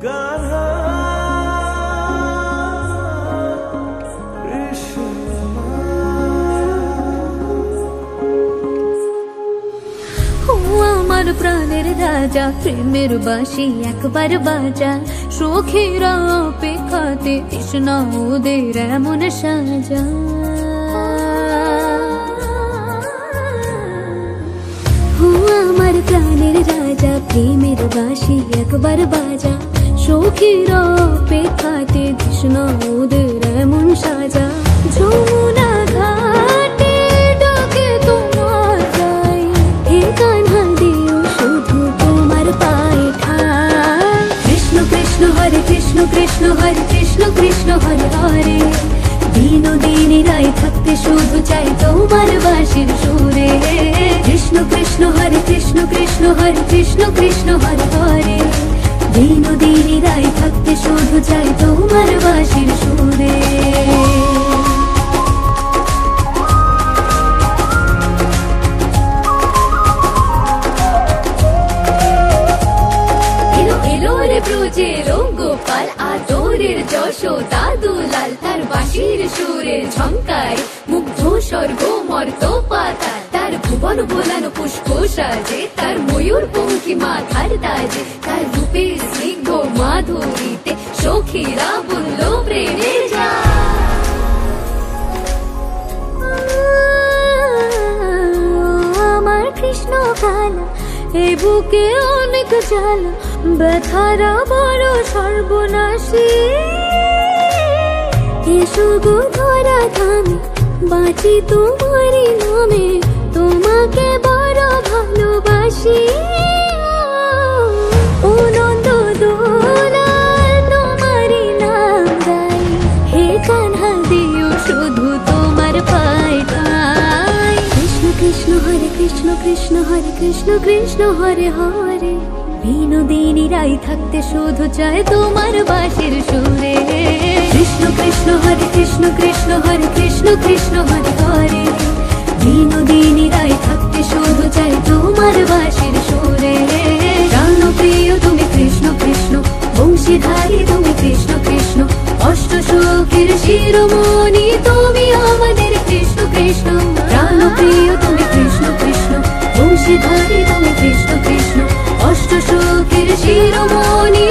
গাধা আমার প্রাণের রাজা প্রেমের বাঁশি একবার বাজা সখীর অপেক্ষাতে তৃষ্ণা ওদের এমন সাজা আমার প্রাণের রাজা প্রেমের বাঁশি একবার বাজা সখীর অপেক্ষাতে তৃষ্ণা ওদের এমন সাজা যমুনা ঘাটে ডাকে তোমার যাই হে কান্হা দিও শুধু তোমার পায়ে ঠাই কৃষ্ণ কৃষ্ণ হরে কৃষ্ণ কৃষ্ণ হরে কৃষ্ণ কৃষ্ণ হরে হরে দিনে রায় থাকতে শুধু চাই তোমার বাঁশির সুরে কৃষ্ণ কৃষ্ণ হরে কৃষ্ণ কৃষ্ণ হরে কৃষ্ণ কৃষ্ণ হরে হরে দিনে রায় থাকতে শুধু চাই তোমার বাঁশির সুরে ব্রজের গোপাল আদরের যশোদা দুলাল তার বাঁশির সুরের ঝঙ্কায় মুগ্ধ স্বর্গ মর্ত পাতাল তার ভুবন ভোলানো পুষ্প সাজে তার ময়ূর পঙ্খী মাথার তাজে তার রূপের স্নিগ্ধ মাধুরীতে সখীরা বলল প্রেমে যা আমার কৃষ্ণ কালা এ বুকে অনেক জ্বালা ব্যথারা বড় সর্বনাশী এসো গো ধরা থামে বাঁচি তোমারই নামে তোমাকে বড় ভালোবাসি ও নন্দ দোলাল তোমারই নাম গাই হে কান্হা দিও শুধু তোমার পায়ে ঠাই কৃষ্ণ কৃষ্ণ হরে কৃষ্ণ কৃষ্ণ হরে কৃষ্ণ কৃষ্ণ হরে হরে দিনে রাই থাকতে শুধু চায় তোমার বাঁশির সুরে কৃষ্ণ কৃষ্ণ হরে কৃষ্ণ কৃষ্ণ হরে কৃষ্ণ কৃষ্ণ হরে হরে দিনে রাই থাকতে শুধু চায় তোমার বাঁশির সুরে প্রাণ প্রিয় তুমি কৃষ্ণ কৃষ্ণ বংশীধারী তুমি কৃষ্ণ কৃষ্ণ অষ্ট সখীর শিরোমণি তুমি আমাদের কৃষ্ণ কৃষ্ণ প্রাণ প্রিয় তুমি কৃষ্ণ কৃষ্ণ বংশীধারী তুমি কৃষ্ণ কৃষ্ণ অষ্ট সখীর শিরোমণি।